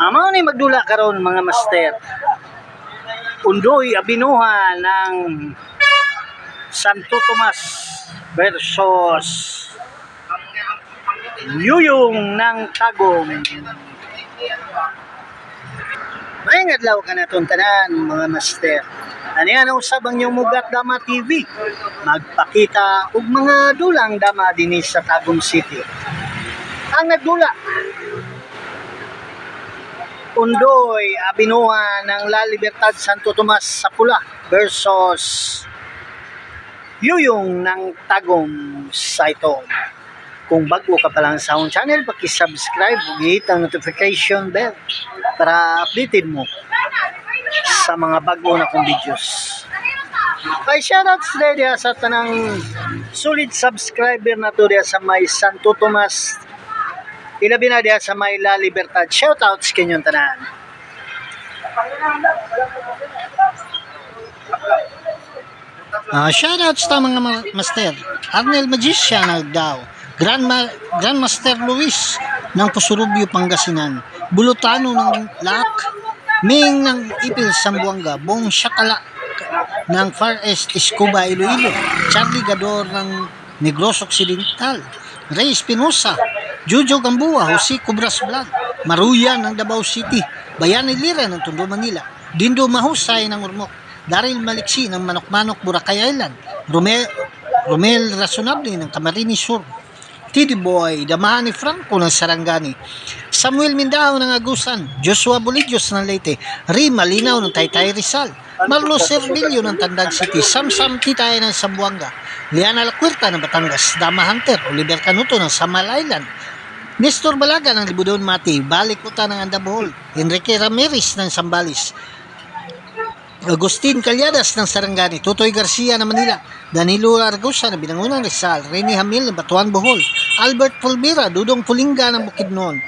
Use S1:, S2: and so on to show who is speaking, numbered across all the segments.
S1: Amo ni magdula karon mga master. Undoy abinuhan ng Santo Tomas versus Yuyong ng Tagum. May adlaw ka na tanan mga master. Ano yan ang usabang yung Mugat Dama TV. Magpakita og mga dulang dama dinhi sa Tagum City. Ang nagdula Undoy abinuhan ng La Libertad Santo Tomas sa Pula versus Yuyong ng Tagum sa ito. Kung bago ka pa lang sa akong channel, paki-subscribe ug hit ang notification bell para updated mo sa mga bago na kong videos. Ay shoutouts diya sa tanang solid subscriber na to diya sa may Santo Tomas, ilabi na diya sa may La Libertad. Shoutouts kanyong tanan. Shoutouts ta mga master. Arnel Magician daw. Grandmaster Luis ng Pusurubio, Pangasinan. Bulutano ng Laak. Ming ng Ipil, Sambuanga. Bong Shakala ng Far East, Escoba, Iloilo. Charlie Gador ng Negros Occidental. Ray Espinosa, Jojo Gambua, Jose Cobras Vlog, Maruyan ng Davao City, Bayani Lira ng Tondo, Manila, Dindo Mahusay ng Urmok, Daryl Maliksi ng Manok-Manok, Boracay Island, Romel Razonable ng Camarines Sur, Tidi Boy, Damahan ni Franco ng Sarangani, Samuel Mindao ng Agusan, Joshua Bolidios ng Leyte, Ri Malinaw ng Taytay Rizal, Marlo Servilio ng Tandag City, Samsam Titay ng Sambuanga, Liana Lacuerta ng Batangas, Dama Hunter, Oliver Canuto ng Samal Island, Nestor Balaga ng Libudon Mati, Balik Uta ng Andabohol, Enrique Ramirez ng Sambales, Agustin Calyadas ng Sarangani, Totoy Garcia ng Manila, Danilo Argosa ng Binangunan Rizal, Rene Hamil ng Batuan Bohol, Albert Pulmira, Dudong Pulinga ng Bukidnon,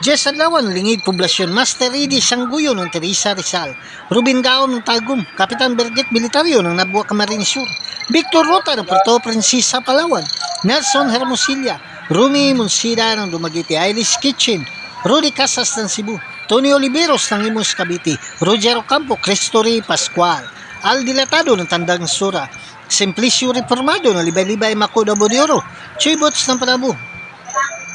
S1: Jess Adlawan, Lingid Poblasyon, Master Edie Sangguyo ng Teresa Rizal, Ruben Gaon ng Tagum, Kapitan Berget Militario ng Nabua Camarines Sur, Victor Rota ng Puerto Princesa, Palawan, Nelson Hermosilla, Rumi Monsida ng Dumaguete, Ailis Kitchen, Rudy Casas ng Cebu, Tony Oliveros ng Imus Cavite, Roger Ocampo, Cristori Pascual, Al Dilatado ng Tandang Sura, Simplicio Reformado ng Libay-Libay Makuda Bodioro, Chibots ng Panabu,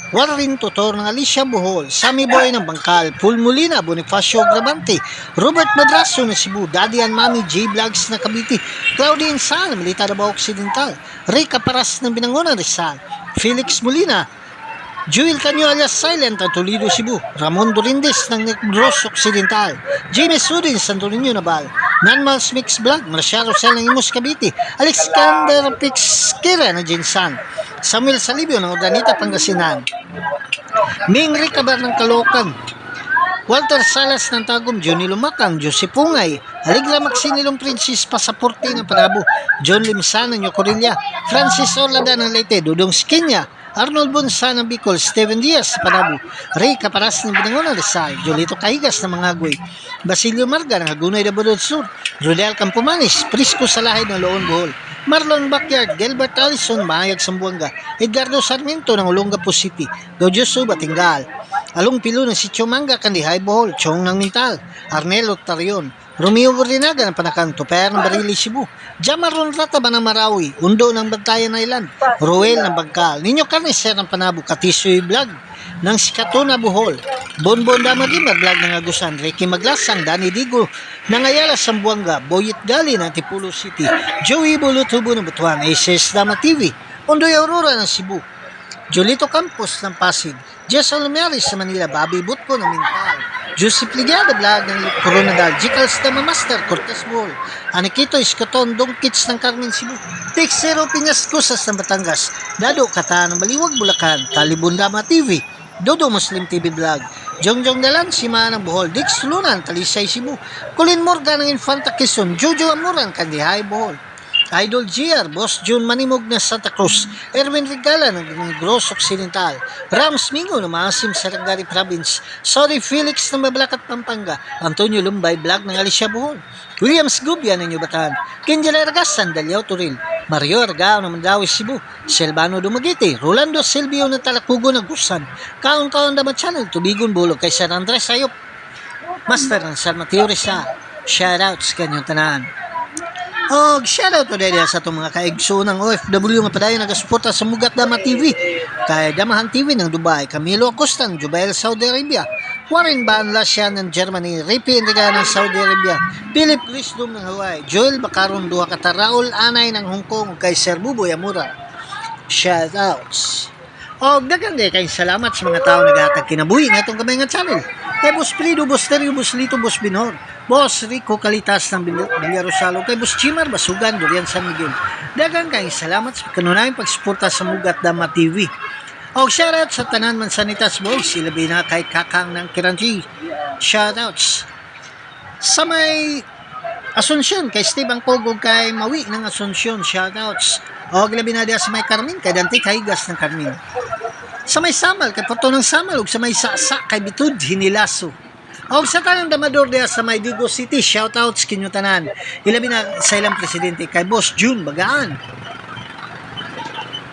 S1: Warren Tutor ng Alicia Bohol, Sammy Boy ng Bangkal, Paul Molina, Bonifacio Grabante, Robert Madraso ng Cebu, Daddy and Mami J Vlogs ng Cavite, Claudia Insan ng Milita Davao Occidental, Ray Caparas ng Binangonan Rizal, Felix Molina, Joel Canyo alias Silent ng Toledo, Cebu, Ramon Dorindes ng Negros Occidental, James Udin Santo Niño Nabal, Nanmals Mix Vlog, Marcia Rosel ng Imus Cavite, Alexander Pixkira ng Jinsan, Samuel Salibio ng Urdanita, Pangasinan, Ming Ricabar ng Caloocan, Walter Salas ng Tagum, Johnny Lumakang, Jose Pungay, Aligra Maxinilong Princess Pasaporte ng Panabo, John Limsan ng Yocorilla, Francis Orlada ng Leyte, Dudong Skinya, Arnold Bonsa ng Bicol, Steven Diaz sa Panabo, Ray Caparas ng Binangonan Rizal, Jolito Caigas ng Mangagway, Basilio Marga ng Hagunay Dabadod Sur, Rodel Campomanes, Prisco Salahay ng Loon Bohol, Marlon Backyard, Gilbert Allison, Mahayag Sambuanga, Edgardo Sarmiento ng Olongapo City, Dodjoso Batingal, Along Pilo ng Sitio Manga, Kandihay Bohol, Chong ng Mintal, Arnel Otarion, Romeo Borrinaga ng Panakanto, Per ng Barili, Cebu, Jamaron Rataba ng Marawi, Undo ng Bantayan Island, Roel ng Bangkal, Ninyo Carnicer ng Panabo, Katisoy Vlog ng Sikatuna Bohol, Bonbon Damadima Vlog ng Agusan, Ricky Maglasang, Danny Digo ng Ayala Sambuanga, Boyet Gali ng Tipulo City, Joey Bulutubo ng Butuan, SS Dama TV, Ondoy Aurora ng Cebu, Jolito Campos ng Pasig, Jess Olumeris sa Manila, Bobby Butko ng Mintal, Joseph Ligada Vlog ng Coronadal, Jicals Dama Master, Cortez Bohol, Anikito Iskoton, Dongkits ng Carmen Cebu, Texero Piñas Cosas ng Batangas, Dado Kata ng Baliwag Bulacan, Talibon Dama TV, Dodo Muslim TV Vlog, Jongjong Dalan, Sima ng Bohol, Dix Lunan, Talisay Cebu, Colin Morgan ng Infanta Quezon, Jojo Amoran, Kandihay Bohol, Idol GR, Boss June Manimog ng Santa Cruz, Erwin Regala ng Negros Occidental, Rams Mingo ng Maasim Sarangani Province, Sorry Felix ng Mabalacat Pampanga, Antonio Lumbay Vlog ng Alicia Bohol, Williams Gubia ng Yubatan, Kenjala Argasan, Daliao Turil, Mario Argao ng Mandawi Cebu, Silvano Dumaguete, Rolando Silvio ng Talakugo ng Gusan, Kaon-Kaon Damat Channel, Tubigon Bulog, kay San Andres Ayop, Master ng San Mateo Rizal. Shoutouts kanyang tanan. Og shoutout to dahil sa itong mga kaigso ng OFW nga padayon nagasuporta sa Mugat Dama TV. Kay Damahan TV ng Dubai, Camilo Acosta ng Jubail, Saudi Arabia, Warren Banla siya ng Germany, Ripi Enriga ng Saudi Arabia, Philip Lisdom ng Hawaii, Joel Bacaron Duha Kata, Raul Anay ng Hong Kong, kay Sir Buboy Amura. Shoutouts. Og daghang kay salamat sa mga tao naghatag kinabuhi nga itong kamay nga channel. Kay Boss Frido, Boss Terio, Boss Lito, Boss Binhor, Boss Rico Kalitas ng Bilyarosalo, kay Boss Chimar Basugan, Durian San Miguel. Daghang kay salamat sa kanunayang pagsuporta sa Mugat Dama TV. Og shoutout sa tanan Mansanitas Boys, ilabi na kay Kakang ng Kiranji. Shoutouts. Sa may Asunsyon, kay Steve ang Pogog, kay Mawi ng Asunsyon. Shoutouts. Og labi na diya sa may Carmen, kay Dante Kaigas ng Carmen. Sa may Samal, kay Porto ng Samal, ug sa may Sasa, kay Bitud Hinilaso. Og sa tanang damador diya sa may Digo City, shoutouts kinyo tanan. Ilabi na sa ilang presidente, kay Boss June Bagaan.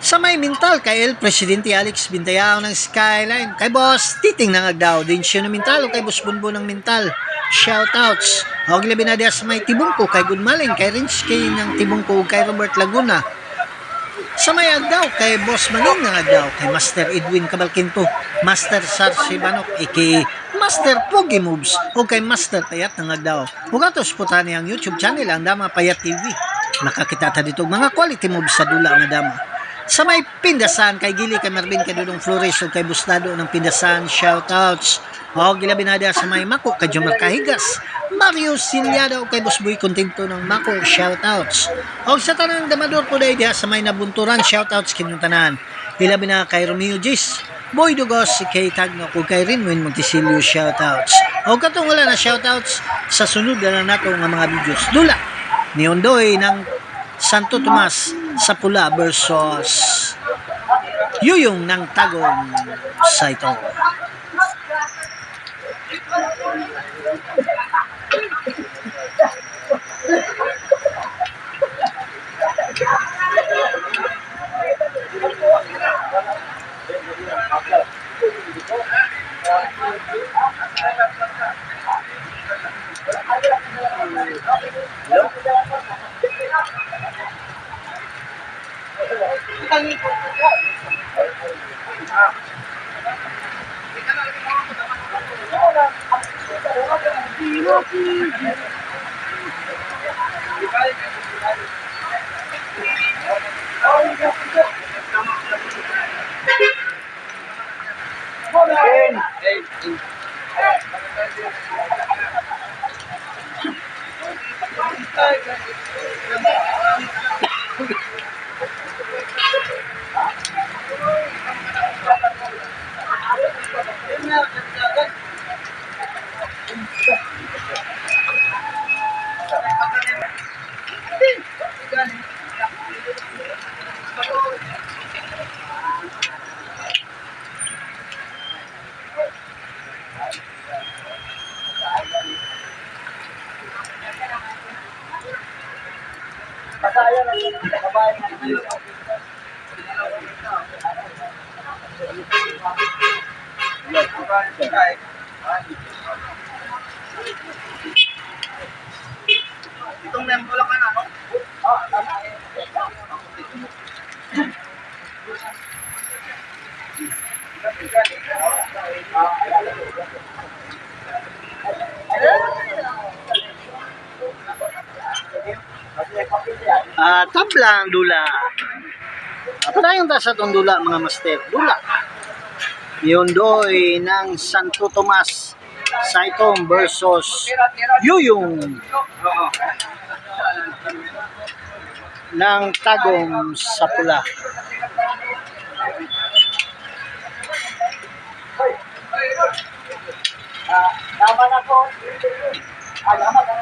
S1: Sa may Mintal, kay El Presidente Alex Bintayao ng Skyline, kay Boss Titing ng Agdao, din siya ng Mintal, o kay Boss Bunbon ng Mintal. Shoutouts. Og labi na diya sa may Tibungko, kay Goodmaling, kay Rinsky ng Tibungko, kay Robert Laguna. Sa may Agdao, kay Boss Maning ng Agdao, kay Master Edwin Cabalquinto, Master Sarsi Banok, Master Pogi Moves, o kay Master Payat ng Agdao. Hugatos po tani ang YouTube channel, ang Dama Payat TV. Nakakita ta dito mga quality moves sa dula nga dama. Sa may Pindasan, kay Gili, kay Marvin, kay Dudong Flores, o kay Bustado ng Pindasan, shoutouts. O gilabi na diya sa may Mako, kay Jomar Kahigas, Mario Silyada, o kay Boss Boy Contento ng Mako, shoutouts. O sa tanang damador po dahil diya sa may Nabunturan, shoutouts kinyong tanan. Gilabi na kay Romeo Gis, Boy Dugos, kay Tagno, o kay Rinwin Montisilio, shoutouts. O katong wala na shoutouts sa sunod na nato nga mga videos. Dula ni Ondoy ng Santo Tomas sa Pula versus Yuyong ng Tagong Saito. Tabla ang dula. Padayon ta sa itong dula mga master. Dula. Yondoy ng Santo Tomas Saitong versus Yuyong ng Tagong sa Pula. Laman ako. Laman ako.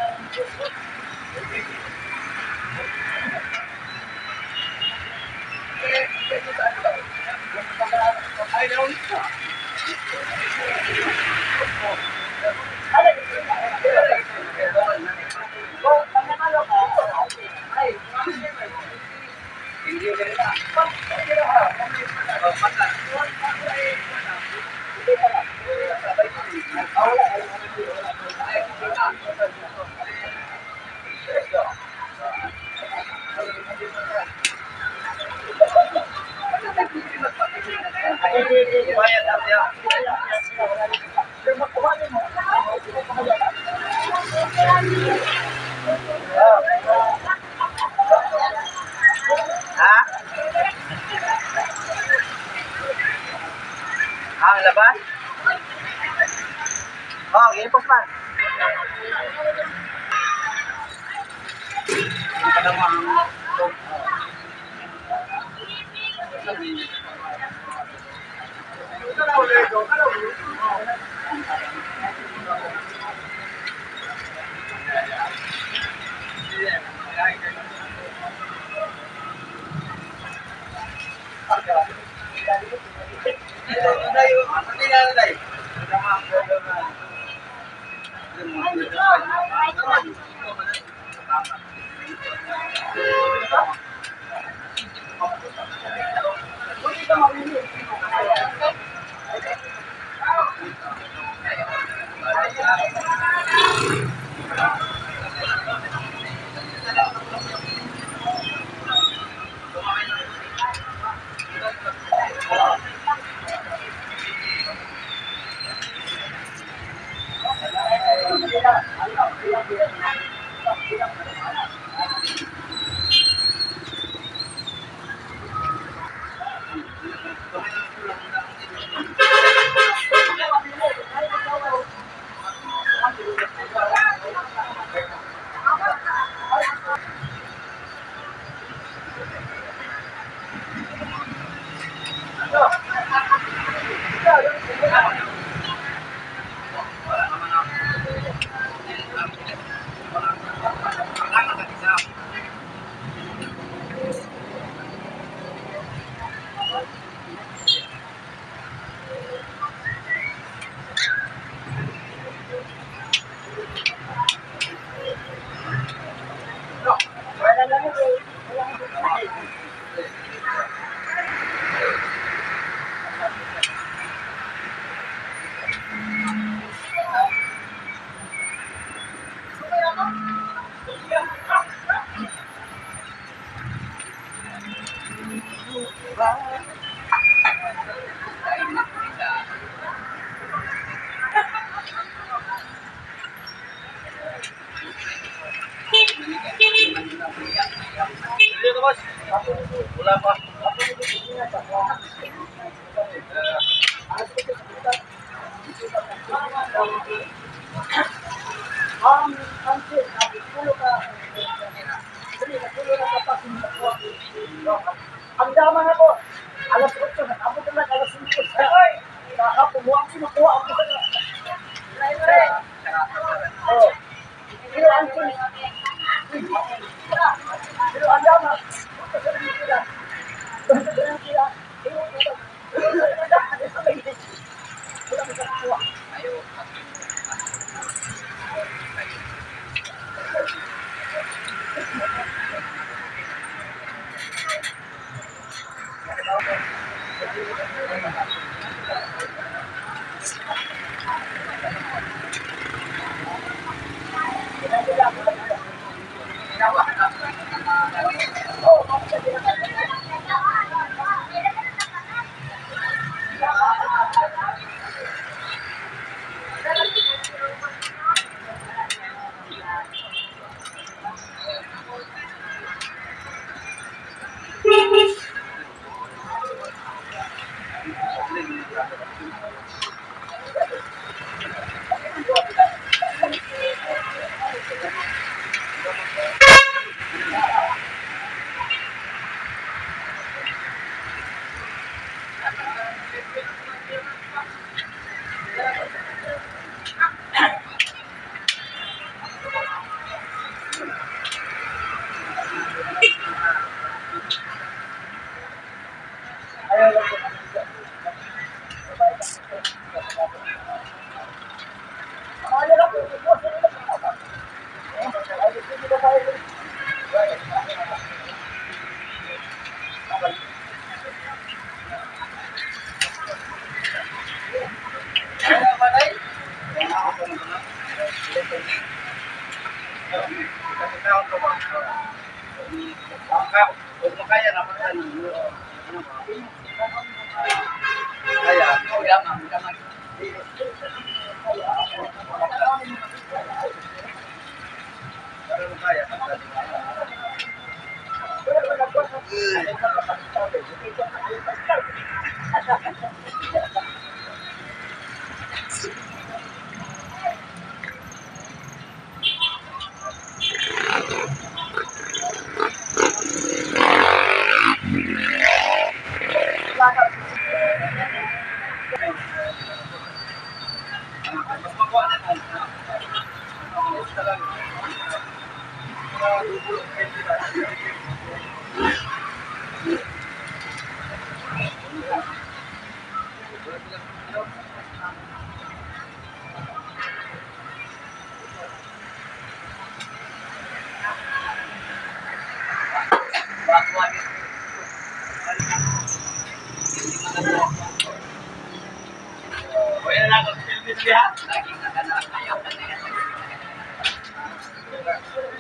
S2: Ha? Ang laban? Oh, gipos man. Dito boss. Wala pa.
S3: Ang dama na po. Alas 8 na. Abot na alas 5. Kahapon mo ang sinukuha ako sa Oh. Pero ang pero ang dama.
S2: Kaya, Wala na akong silbis niya.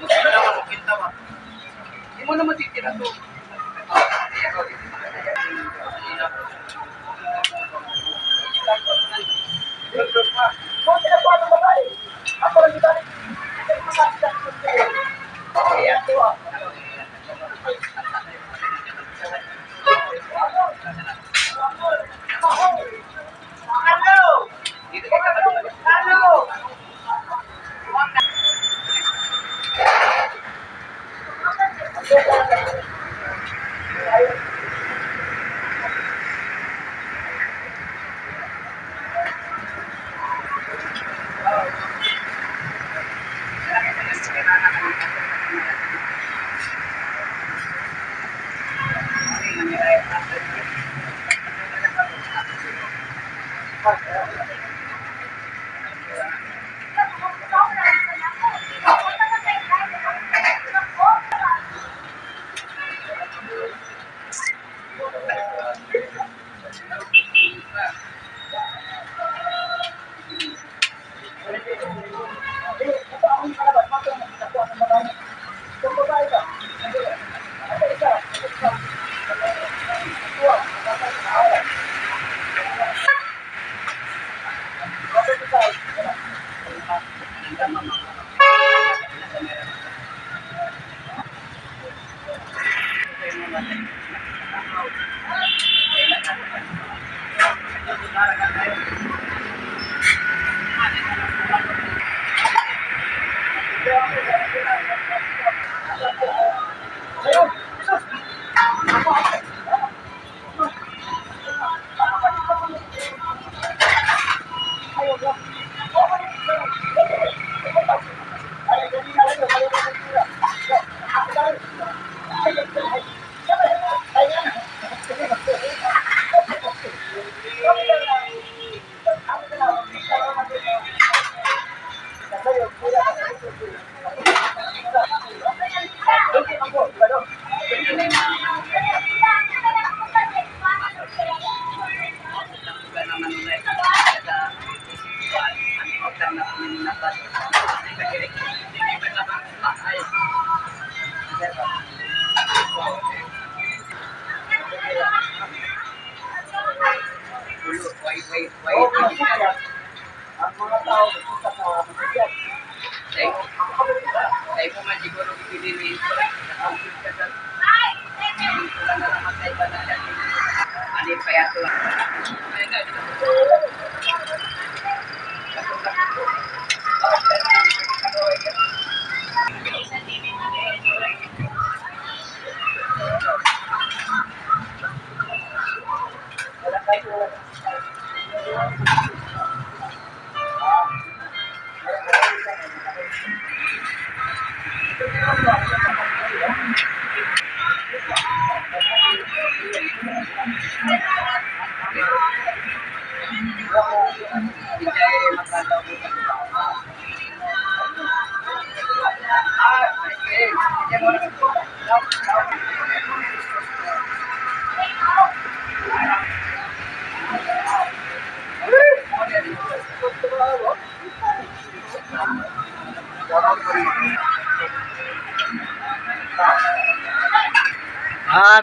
S2: Wala ka makita ba? Hindi mo naman titira to.
S3: Kung sinabuhan ng babae, ako lang ibalik. Ayan, diwa. Ang mga tao, kita sa masakyan.
S2: Tayo mo man siguro pipiliin ko. Nakampit ka sa... Dito lang na naman tayo ba na yan. Ano yung payato lang. Ayun na, dito.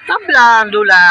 S1: Tabla, dula.